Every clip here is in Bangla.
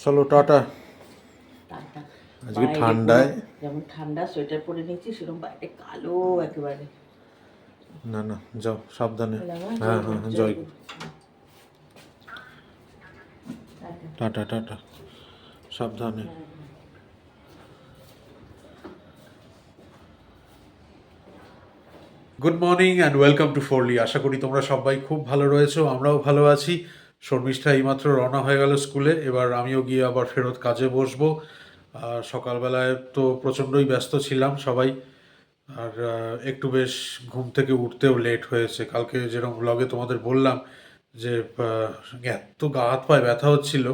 চলো টাটা। টাটা। আজকে বাইরে ঠান্ডায় যেমন ঠান্ডা সোয়েটার পরে নিয়েছি, সেরকম বাইরে কালো একেবারে। না না, যাও সাবধানে। বললাম, হ্যাঁ হ্যাঁ হ্যাঁ, জয় গুরু। টাটা। টাটা টাটা, সাবধানে। হ্যাঁ। Good morning and welcome to ফোরলি। আশা করি তোমরা সবাই খুব ভালো রয়েছো, আমরাও ভালো আছি। শর্মিষ্ঠা এইমাত্র রওনা হয়ে গেল স্কুলে, এবার আমিও গিয়ে আবার ফেরত কাজে বসবো। আর সকালবেলায় তো প্রচণ্ডই ব্যস্ত ছিলাম সবাই। আর একটু বেশ ঘুম থেকে উঠতেও লেট হয়েছে। কালকে যেরকম ব্লগে তোমাদের বললাম যে এত গা হাত পায়ে ব্যথা হচ্ছিল,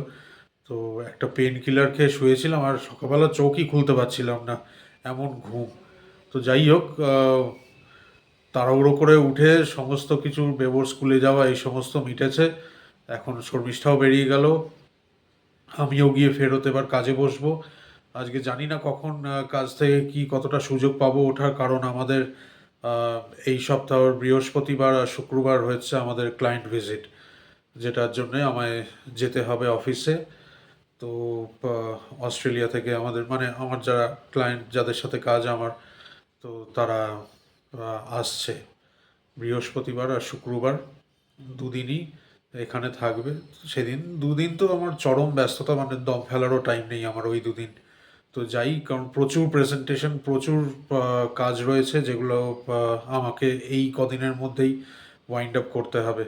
তো একটা পেন কিলার খেয়ে শুয়েছিলাম আর সকালবেলা চোখই খুলতে পারছিলাম না, এমন ঘুম। তো যাই হোক, তাড়াহুড়ো করে উঠে সমস্ত কিছু বেবর স্কুলে যাওয়া এই সমস্ত মিটেছে। এখন শর্মিষ্ঠাও বেরিয়ে গেল, আমিও গিয়ে ফেরত এবার কাজে বসবো। আজকে জানি না কখন কাজ থেকে কি কতটা সুযোগ পাবো ওঠার, কারণ আমাদের আহ, এই সপ্তাহের বৃহস্পতিবার আর শুক্রবার হচ্ছে আমাদের ক্লায়েন্ট ভিজিট, যেটার জন্যে আমায় যেতে হবে অফিসে। তো অস্ট্রেলিয়া থেকে আমাদের মানে আমার যারা ক্লায়েন্ট, যাদের সাথে কাজ আমার, তো তারা আসছে বৃহস্পতিবার আর শুক্রবার, দুদিনই এখানে থাকবে। সেদিন দুদিন তো আমার চরম ব্যস্ততা, মানে দম ফেলারও টাইম নেই আমার ওই দুদিন। তো যাই, কারণ প্রচুর প্রেজেন্টেশন, প্রচুর কাজ রয়েছে, যেগুলো আমাকে এই কদিনের মধ্যেই ওয়াইন্ড আপ করতে হবে।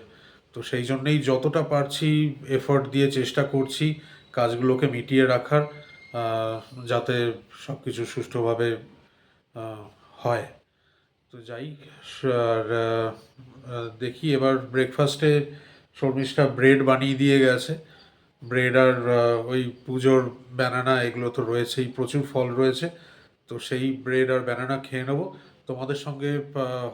তো সেই জন্যেই যতটা পারছি এফর্ট দিয়ে চেষ্টা করছি কাজগুলোকে মিটিয়ে রাখার, আহ, যাতে সব কিছু সুষ্ঠুভাবে হয়। তো যাই, আর দেখি এবার ব্রেকফাস্টে শর্মিষ্ঠা ব্রেড বানিয়ে দিয়ে গেছে। ব্রেড আর ওই পুজোর ব্যানানা, এগুলো তো রয়েছেই, প্রচুর ফল রয়েছে। তো সেই ব্রেড আর ব্যানানা খেয়ে নেবো। তোমাদের সঙ্গে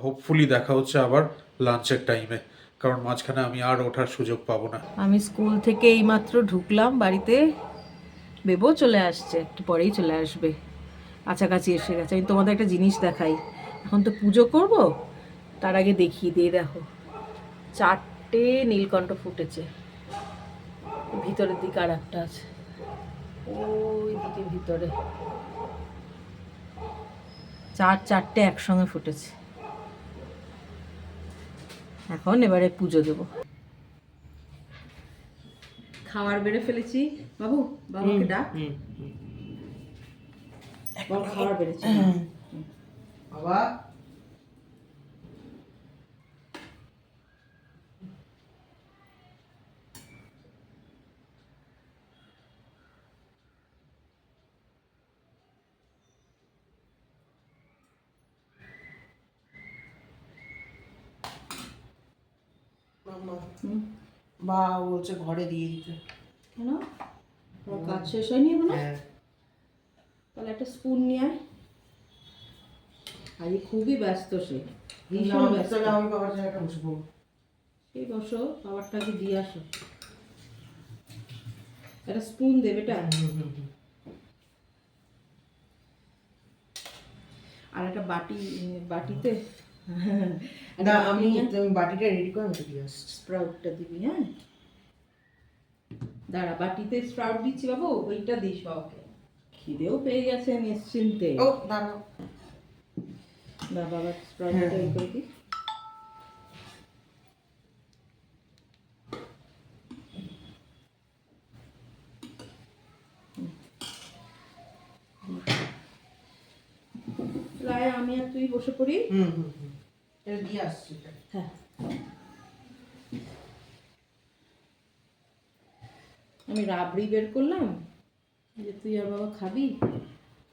হোপফুলি দেখা হচ্ছে আবার লাঞ্চের টাইমে, কারণ মাঝখানে আমি আর ওঠার সুযোগ পাবো না। আমি স্কুল থেকে এইমাত্র ঢুকলাম বাড়িতে, বেবো চলে আসছে, একটু পরেই চলে আসবে, কাছাকাছি এসে গেছে। আমি তোমাদের একটা জিনিস দেখাই, এখন তো পুজো করব, তার আগে দেখিয়ে দিয়ে দেখো, 4টে নীলকণ্ঠ ফুটেছে। ভিতরের দিকে আর একটা আছে, ওই দিকে ভিতরে 4টে একসঙ্গে ফুটেছে। এখন এবারে পুজো দেবো। খাবার বেড়ে ফেলেছি, বাবু বাবাকে ডাক, বাবা খাবার বেড়েছি বাবা। মা বলছে ঘরে দিয়ে দিতে। কেন, ওর কাজ শেষ হয়নি এখনো? হ্যাঁ। তাহলে একটা স্পুন নিয়ে আয়। আজ খুবই ব্যস্ত সে, ভীষণ না, ব্যস্ত। তাহলে আমি বাবার জায়গাটা বসবো। এই বসো, খাবারটাকে দিয়ে আসো। একটা স্পুন দে বেটা। আর একটা বাটিতে না, আমি বাটিটা রেডি করে আমি দিয়ে আসছি। স্প্রাউটটা দিবি, হ্যাঁ দাঁড়া, বাটিতে স্প্রাউট দিচ্ছি বাবু, ওইটা দিস বাবাকে। খিদেও পেয়ে গেছে নিশ্চিন্তে। ও দাঁড়াও। না বাবা, স্প্রাউটটা এই করে দিই। রায়, আমি আর তুই বসে পড়ি। এটা দিয়ে আসছি। হ্যাঁ, আমি রাবড়ি বের করলাম যে তুই আর বাবা খাবি,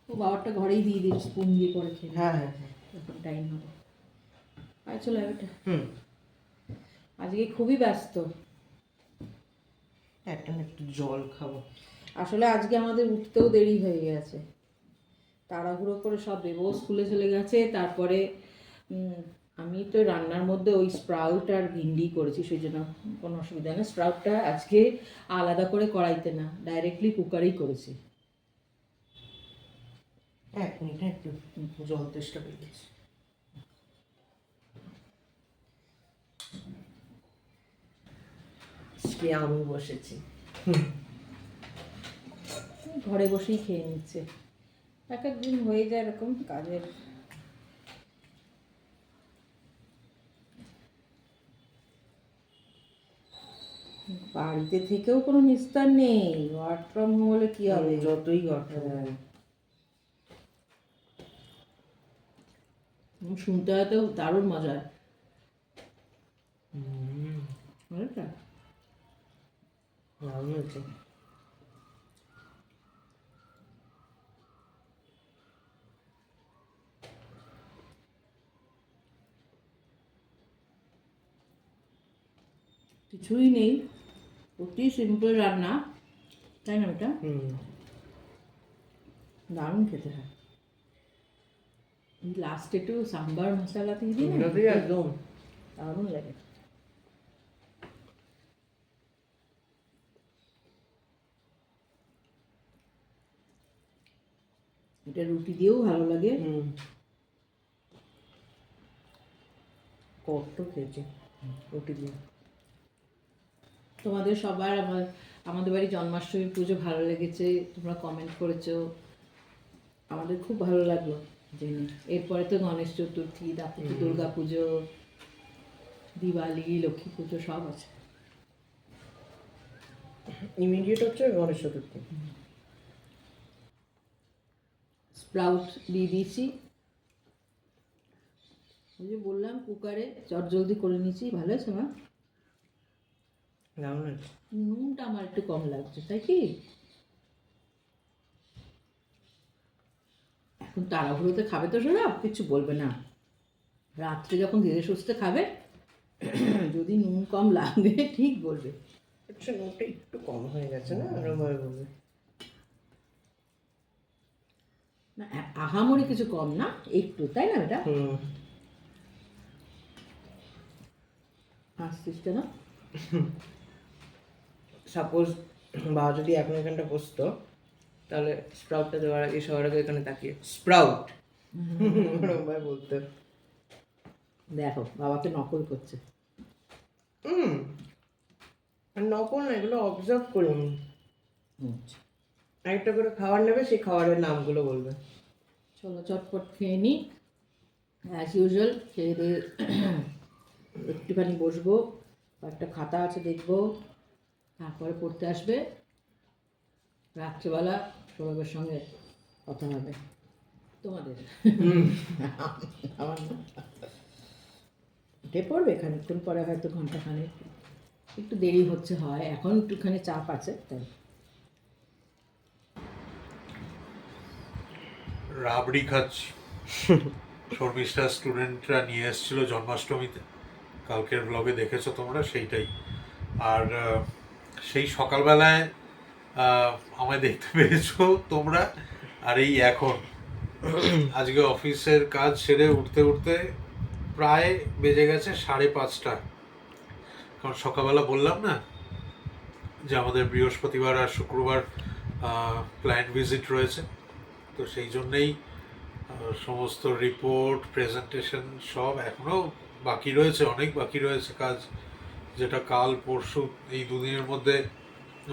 ও বাবারটা ঘরেই দিয়ে দিস, স্পুন দিয়ে পরে খেয়ে হ্যাঁ হ্যাঁ হ্যাঁ। এখন টাইম হবে। আয় চলে আয় বেটা। হুম। আজকে খুবই ব্যস্ত। একটা না একটু জল খাবো। আসলে আজকে আমাদের উঠতেও দেরি হয়ে গেছে, তাড়াহুড়ো করে সব বেবো স্কুলে চলে গেছে। তারপরে আমি তো রান্নার মধ্যে ওই স্প্রাউট আর ভিন্ডি করেছি, সেই জন্য কোনো অসুবিধা নেই। স্প্রাউটটা আজকে আলাদা করে কড়াইতে না, ডাইরেক্টলি কুকারেই করেছি। 1 মিনিট, একটু জল তেষ্টা পেয়ে গেছে। আজকে আমি বসেছি। ঘরে বসেই খেয়ে নিচ্ছে। এক এক দিন হয়ে যায় এরকম কাজের। বাড়িতে থেকেও কোনো নিস্তার নেই, ওয়ার্ক ফ্রম হোম হলে কি হবে? যতই কথা শুনতে হয়তো দারুণ মজা। বুঝেছো? দারুণ হয়েছে। কিছুই নেই, অতি সিম্পল রান্না, তাই না? ওটা দারুণ খেতে হয়। লাস্টে একটু সাম্বার মশলা দিয়ে দিই না, একদম দারুণ লাগে। এটা রুটি দিয়েও ভালো লাগে। কত খেয়েছি রুটি দিয়ে। তোমাদের সবার আমাদের বাড়ি জন্মাষ্টমী পুজো ভালো লেগেছে, তোমরা কমেন্ট করেছো, আমাদের খুব ভালো লাগলো জেনে। এরপরে তো গণেশ চতুর্থী, তারপর তো দুর্গা পুজো, দিওয়ালি, লক্ষ্মী পুজো সব আছে। ইমিডিয়েট হচ্ছে গণেশ চতুর্থী। স্প্রাউট দিয়ে দিয়েছি, ওই যে বললাম কুকারে চটজলদি করে নিয়েছি। ভালো আছে মা? দারুণ হয়েছে। নুনটা আমার একটু কম লাগছে, তাই কি? এখন তাড়াহুড়োতে খাবে তো সব, কিছু বলবে না। রাত্রে যখন ধীরে সুস্থে খাবে, যদি নুন কম লাগবে ঠিক বলবে। আচ্ছা, নুনটা একটু কম হয়ে গেছে না, আরোভাবে বলবে। না আহামরি কিছু কম না, একটু, তাই না? এটা হাসছিস কেন? সাপোজ বা যদি এখন এখানটা বসতো, তাহলে স্প্রাউটটা দেওয়ার আগে সবার আগে এখানে তাকিয়ে স্প্রাউট ওরকমভাবে বলতে। দেখো বাবাকে নকল করছে। আর নকল না, এগুলো অবজার্ভ করুন। আচ্ছা, একটা করে খাবার নেবে, সেই খাবারের নামগুলো বলবে। চলো চটপট খেয়ে নিই, অ্যাজ ইউজুয়াল। খেয়ে দিয়ে একটুখানি বসবো, একটা খাতা আছে দেখবো, তারপরে পড়তে আসবে। রাত্রেবেলা সৌরভের সঙ্গে কথা হবে তোমাদের। আমার না, উঠে পড়বে খানিকক্ষণ পরে, হয়তো ঘন্টাখানেক, একটু দেরি হচ্ছে, হয় এখন একটুখানি চাপ আছে তাই। রাবড়ি খাচ্ছি। শর্মিষ্ঠা স্টুডেন্টরা নিয়ে এসেছিল জন্মাষ্টমীতে, কালকের ব্লগে দেখেছো তোমরা সেইটাই। আর সেই সকালবেলায় আমায় দেখতে পেয়েছো তোমরা। আর এই এখন আজকে অফিসের কাজ সেরে উঠতে উঠতে প্রায় বেজে গেছে 5:30। কারণ সকালবেলা বললাম না যে আমাদের বৃহস্পতিবার আর শুক্রবার ক্লায়েন্ট ভিজিট রয়েছে, তো সেই জন্যেই সমস্ত রিপোর্ট, প্রেজেন্টেশন সব এখনও বাকি রয়েছে, অনেক বাকি রয়েছে কাজ, যেটা কাল পরশু এই দুদিনের মধ্যে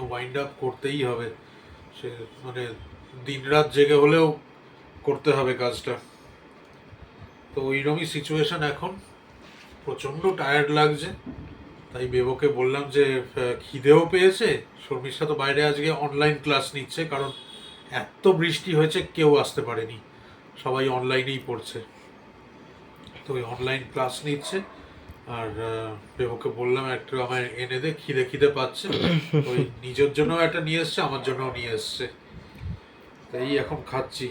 ওয়াইন্ড আপ করতেই হবে। সে মানে দিনরাত জেগে হলেও করতে হবে কাজটা। তো ওইরকমই সিচুয়েশন এখন, প্রচণ্ড টায়ার্ড লাগছে। তাই বেবোকে বললাম যে খিদেও পেয়েছে। শর্মিষ্ঠা তো বাইরে আজকে অনলাইন ক্লাস নিচ্ছে, কারণ এত বৃষ্টি হয়েছে কেউ আসতে পারেনি, সবাই অনলাইনেই পড়ছে। তো ওই অনলাইন ক্লাস নিচ্ছে। আর বেবোকে বললাম একটু আমায় এনে দে, খিদে খিদে পাচ্ছে। ওই নিজের জন্যও একটা নিয়ে এসছে, আমার জন্যও নিয়ে এসছে। তাই এখন খাচ্ছি,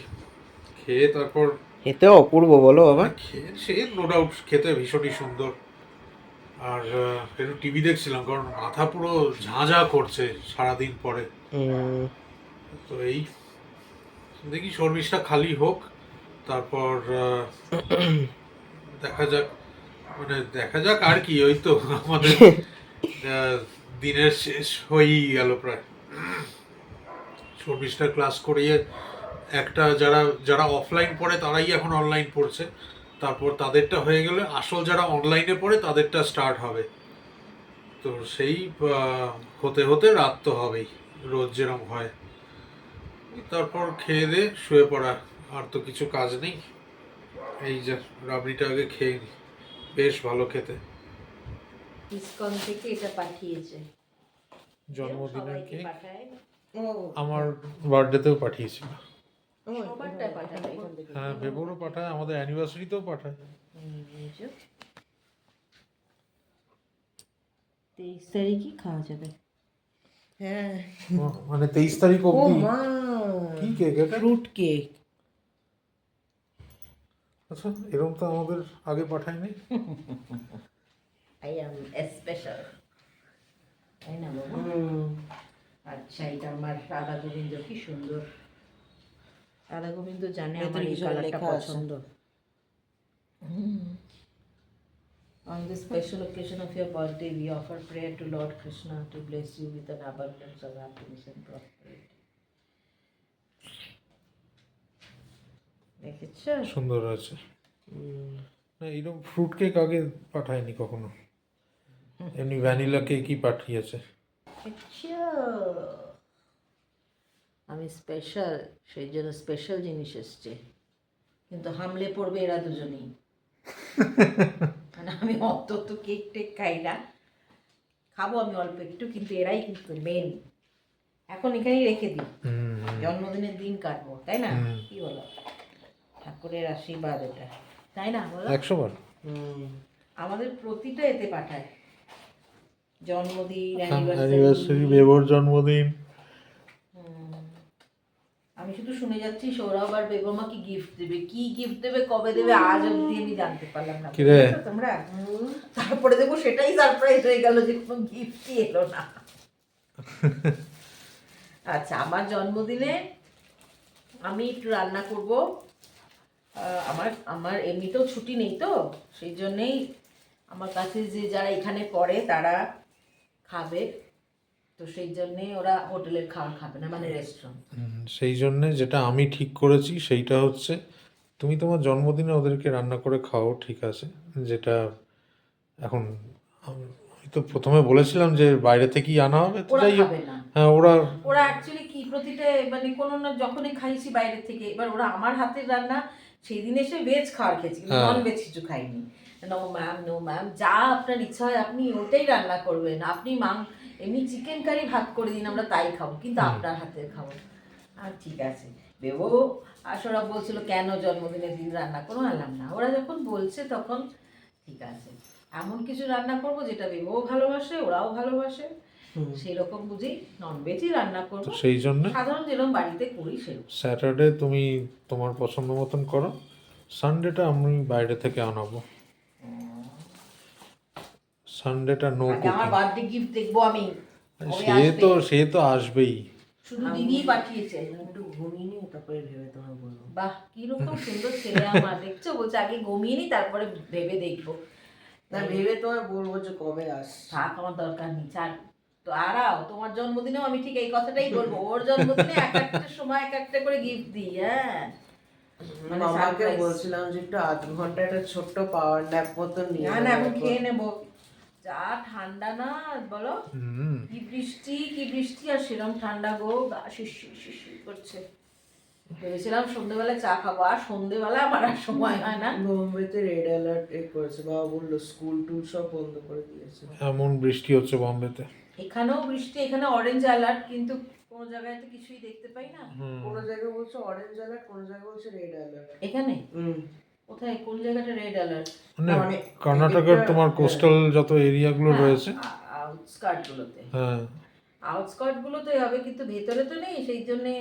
খেয়ে তারপর খেতে অপূর্ব বলো বাবা। খেয়ে সে নো ডাউট খেতে ভীষণই সুন্দর। আর একটু টিভি দেখছিলাম, কারণ মাথা পুরো ঝাঁঝা করছে সারাদিন পরে। তো এই দেখি শর্মিষ্ঠা খালি হোক, তারপর দেখা যাক, মানে দেখা যাক আর কি। ওই তো আমাদের দিনের শেষ হয়েই গেল প্রায়। শর্মিষ্ঠা ক্লাস করিয়ে একটা যারা যারা অফলাইন পড়ে তারাই এখন অনলাইন পড়ছে, তারপর তাদেরটা হয়ে গেলে আসল যারা অনলাইনে পড়ে তাদেরটা স্টার্ট হবে। তো সেই হতে হতে রাত তো হবেই, রোজ যেরকম হয়। তারপর খেয়ে দিয়ে শুয়ে পড়া, আর তো কিছু কাজ নেই। এই যে রাবড়িটা আগে খেয়ে নি, বেশ ভালো খেতে। ইসকন থেকে এটা পাঠিয়েছে, জন্মদিনের সবাইকে কেক পাঠায়। ও আমার বার্থডেতেও পাঠিয়েছিল। সবারটা পাঠাবে এখান থেকে। হ্যাঁ, বেবুরও পাঠায়, আমাদের অ্যানিভার্সারিতেও পাঠায়। এই যে 23 তারিখই খাওয়া যাবে। হ্যাঁ। মানে 23 তারিখ ও অবধি। মা, কি কেক এটা? Fruit cake. আচ্ছা, এরকম তো আমাদের আগে পাঠায়নি। আই এম স্পেশাল, তাই না বাবা? আচ্ছা, এটা আমার রাধা গোবিন্দ, কি সুন্দর। রাধা গোবিন্দ জানে আমার এই কালারটা পছন্দ। On this special occasion of your birthday, we offer prayer to Lord Krishna to bless you with an abundance of happiness and prosperity. দেখেছো? সুন্দর আছে। না, এরকম ফ্রুট কেক আগে পাঠায়নি কখনো, এমনি ভ্যানিলা কেকই পাঠিয়েছে। দেখেছো? আমি স্পেশাল, সেই জন্য স্পেশাল জিনিস এসছে, কিন্তু হামলে পড়বে এরা দুজনেই। মানে আমি অত তো কেক টেক খাই না, খাবো আমি অল্প একটু, কিন্তু এরাই কিন্তু মেন। এখন এখানেই রেখে দিই, জন্মদিনের দিন কাটবো, তাই না? কি বলো? ঠাকুরের আশীর্বাদ এটা, তাই না বলো? 100 বার। আমাদের প্রতিটা এতে পাঠায়, জন্মদিন, অ্যানিভার্সারি, অ্যানিভার্সারি। বেবর জন্মদিন। আমি শুধু শুনে যাচ্ছি সৌরভ আর বেগমা কি গিফট দেবে, কি গিফট দেবে, কবে দেবে, আজ অবধি আমি জানতে পারলাম না। কি রে? বুঝেছো তোমরা? তারপরে দেখো সেটাই সারপ্রাইজ হয়ে গেল যে কোনো গিফটই এলো না। আচ্ছা, আমার জন্মদিনে আমি একটু রান্না করব। আমার আমার এমনিতেও ছুটি নেই, তো সেই জন্যেই আমার কাছে যে যারা এখানে পড়ে তারা খাবে, তো সেই জন্যে ওরা হোটেলের খাবার খাবে না, মানে রেস্টুরেন্ট। সেই জন্যে যেটা আমি ঠিক করেছি সেইটা হচ্ছে, তুমি তোমার জন্মদিনে ওদেরকে রান্না করে খাও, ঠিক আছে। যেটা এখন আমি তো প্রথমে বলেছিলাম যে বাইরে থেকেই আনা হবে, তো ওরা যাই হোক। খাবে না। হ্যাঁ, ওরা ওরা অ্যাকচুয়ালি কি প্রতিটা মানে কোনো না যখনই খাইছি বাইরে থেকে, এবার ওরা আমার হাতের রান্না সেই দিন এসে ভেজ খাওয়ার খেয়েছি, কিন্তু হ্যাঁ। নন ভেজ কিছু খাইনি। নো ম্যাম, নো ম্যাম, যা আপনার ইচ্ছা হয় আপনি ওটাই রান্না করবেন, আপনি এমনি চিকেন কারি ভাত করে দিন, আমরা তাই খাবো, কিন্তু আপনার হাতের খাবো। আর ঠিক আছে, বেবো আর ওরা বলছিল কেন জন্মদিনের দিন রান্না করো, আনলাম না। ওরা যখন বলছে তখন ঠিক আছে, এমন কিছু রান্না করব যেটা বেবও ভালোবাসে, ওরাও ভালোবাসে, সেই রকম বুঝি ননভেজই রান্না করব, তো সেই জন্য সাধারণ যেরকম বাড়িতে করি সেরকম। স্যাটারডে তুমি তোমার পছন্দ মতন করো, সানডেটা আমি বাইরে থেকে আনাবো। সানডেটা নো আগে আমার কুকিং। বার্থডে গিফট দেখবো আমি, কবে সে আসবে? তো সে তো আসবেই। শুধু দিদি পাঠিয়েছে। একটু ঘুমিয়ে নিয়ে তারপরে ভেবে তোমার বলবো। বাহ, কিরকম সুন্দর ছেলে আমার, দেখছো? বলছে আগে ঘুমিয়ে নি তারপরে ভেবে দেখবো। না, ভেবে তোমার বলবো যে কবে আস। থাক, আমার দরকার নেই, ছাড়। তো আরাও তোমার জন্মদিনেও আমি ঠিক এই কথাটাই বলবো, ওর জন্মদিনে এক একটা সময় এক একটা করে গিফট দিই। হ্যাঁ, মানে মামাকে surprise। বলছিলাম যে একটু আধ ঘন্টা একটা ছোট্ট পাওয়ার ন্যাপ মতন নিয়ে না না, নেবো এখন এখন। খেয়ে নেবো। যা ঠান্ডা না বলো, হুম। কি বৃষ্টি কি বৃষ্টি, আর সেরকম ঠান্ডা গো, গা শিরশির শিরশির করছে। ভেবেছিলাম সন্ধ্যেবেলা চা খাবো, আর সন্ধ্যেবেলা আমার আর সময় হয় না। বোম্বেতে রেড অ্যালার্ট করেছে, বাবা বললো স্কুল টুল সব বন্ধ করে দিয়েছে। এমন বৃষ্টি হচ্ছে বম্বেতে। এখানেও বৃষ্টি, এখানে অরেঞ্জ অ্যালার্ট, কিন্তু কোনো জায়গায় তো কিছুই দেখতে পাই না। কোনো জায়গায় বলছে অরেঞ্জ অ্যালার্ট, কোনো জায়গায় বলছে রেড অ্যালার্ট। এখানে কোথায়, কোন জায়গাটা রেড অ্যালার্ট? মানে কর্ণাটকের তোমার কোস্টাল যত এরিয়াগুলো রয়েছে, আউটস্কার্ট গুলোতে, হ্যাঁ, আউটস্কার্ট গুলোতে হবে, কিন্তু ভেতরে তো নেই, সেই জন্যে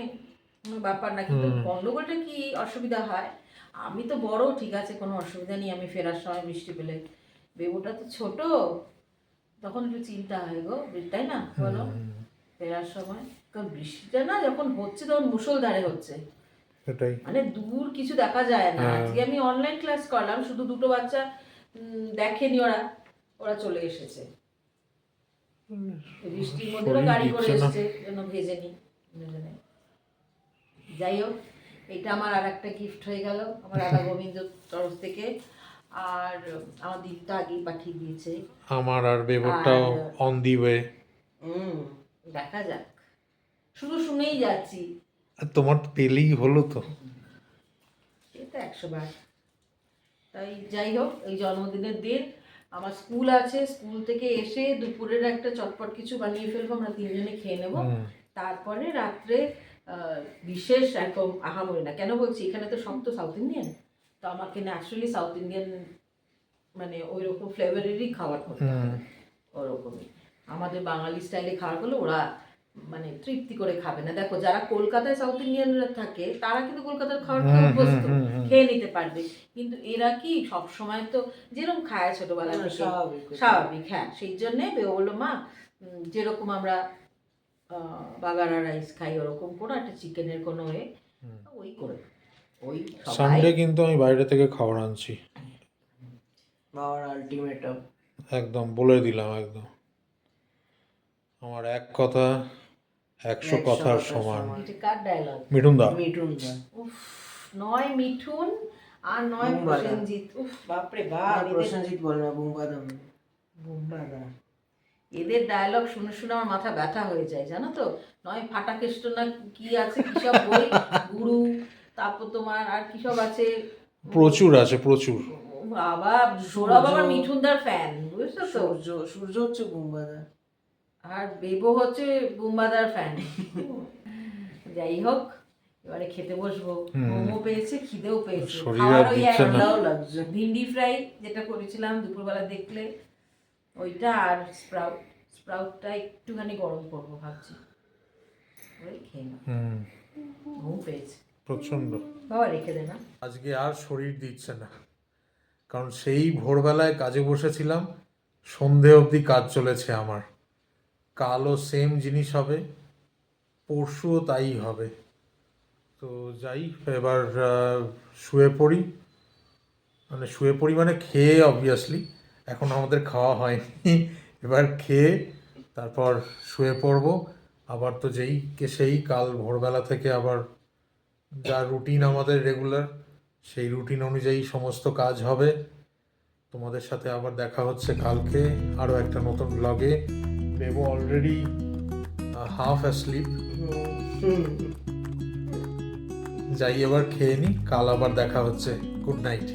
কোনো ব্যাপার না। কিন্তু গন্ডগোলটা কি অসুবিধা হয়, আমি তো বড়, ঠিক আছে, কোনো অসুবিধা নেই, আমি ফেরার সময় বৃষ্টি পেলে। বেবুটা তো ছোট, তখন একটু চিন্তা হয় গো, তাই না বলো? ফেরার সময়, কারণ বৃষ্টিটা না যখন হচ্ছে তখন মুষলধারে হচ্ছে, সেটাই। মানে দূর কিছু দেখা যায় না। আজকে আমি অনলাইন ক্লাস করলাম, শুধু দুটো বাচ্চা দেখেনি, ওরা ওরা চলে এসেছে। বৃষ্টির মধ্যে ওরা গাড়ি করে এসেছে, যেন ভেজেনি দুজনে। যাই হোক, এটা আমার আর একটা গিফট হয়ে গেল আমার রাধা গোবিন্দ তরফ থেকে। আর আমার দিদিটা আগেই পাঠিয়ে দিয়েছে। আমার আর বেবরটাও অন দি ওয়ে। দেখা যাক, শুধু শুনেই যাচ্ছি। আর তোমার তো পেলেই হলো তো। এটা 100 বার। তাই যাই হোক, এই জন্মদিনের দিন আমার স্কুল আছে, স্কুল থেকে এসে দুপুরের একটা চটপট কিছু বানিয়ে ফেলবো, আমরা তিনজনে খেয়ে নেব। তারপরে রাত্রে বিশেষ একদম আহামরি না। কেন বলছি, এখানে তো সব তো সাউথ ইন্ডিয়ান, তো আমাকে ন্যাচারালি সাউথ ইন্ডিয়ান মানে ওই রকম ফ্লেভারেরই খাবার করতে হবে। ওরকমই আমাদের বাঙালি স্টাইলে খাবার করলে ওরা মানে তৃপ্তি করে খাবে না। দেখো, যারা কলকাতায় সাউথ ইন্ডিয়ানরা থাকে তারা কিন্তু কলকাতার খাবার খেয়ে অভ্যস্ত, খেয়ে নিতে পারবে। কিন্তু এরা কি সব সময় তো যেরকম খায় ছোটবেলা থেকে, স্বাভাবিক। হ্যাঁ, সেই জন্যে বেও বললো, মা যেরকম আমরা বাগারা রাইস খাই ওরকম করে একটা চিকেনের কোনো ওই করে ওই সানডে কিন্তু আমি বাইরে থেকে খাবার আনছি, বাবার আলটিমেটাম একদম বলে দিলাম, একদম আমার এক কথা 100 কথার সমান। এটা কার ডায়লগ? মিঠুন দা। উফ, নয় মিঠুন আর নয় প্রসেনজিৎ। উফ, বাপরে বাপ, প্রসেনজিৎ বলে না, বুম্বাদা। এদের ডায়লগ শুনে শুনে আমার মাথা ব্যথা হয়ে যায়, জানো তো। নয় ফাটাকেষ্ট না কি আছে, কি সব বই, গুরু, তারপর তোমার আর কি সব আছে, প্রচুর আছে, প্রচুর। বাবা সৌরভ আবার মিঠুনদার ফ্যান, বুঝছো তো। সূর্য হচ্ছে বুম্বাদা আর বেবো হচ্ছে বুম্বাদার ফ্যান। যাই হোক, এবারে খেতে বসবো। মোমো পেয়েছে, খিদেও পেয়েছে। খাওয়ার ওই একটাও লাগছে, ভিন্ডি ফ্রাই যেটা করেছিলাম দুপুরবেলা দেখলে ওইটা, আর স্প্রাউটটা একটুখানি গরম করবো ভাবছি, ওই খেয়ে না। ঘুম পেয়েছে প্রচন্ড। বাবা, রেখে দে না। আজকে আর শরীর দিচ্ছে না, কারণ সেই ভোরবেলায় কাজে বসেছিলাম, সন্ধে অবধি কাজ চলেছে আমার। কালও সেম জিনিস হবে, পরশুও তাই হবে। তো যাই, এবার শুয়ে পড়ি, মানে খেয়ে, অবভিয়াসলি এখন আমাদের খাওয়া হয়নি, এবার খেয়ে তারপর শুয়ে পড়বো। আবার তো সেই কাল ভোরবেলা থেকে আবার যা রুটিন আমাদের রেগুলার, সেই রুটিন অনুযায়ী সমস্ত কাজ হবে। তোমাদের সাথে আবার দেখা হচ্ছে কালকে আরও একটা নতুন ব্লগে। বেবো অলরেডি হাফ অ্যাসলিপ। যাই এবার খেয়ে নি, কাল আবার দেখা হচ্ছে। Good night.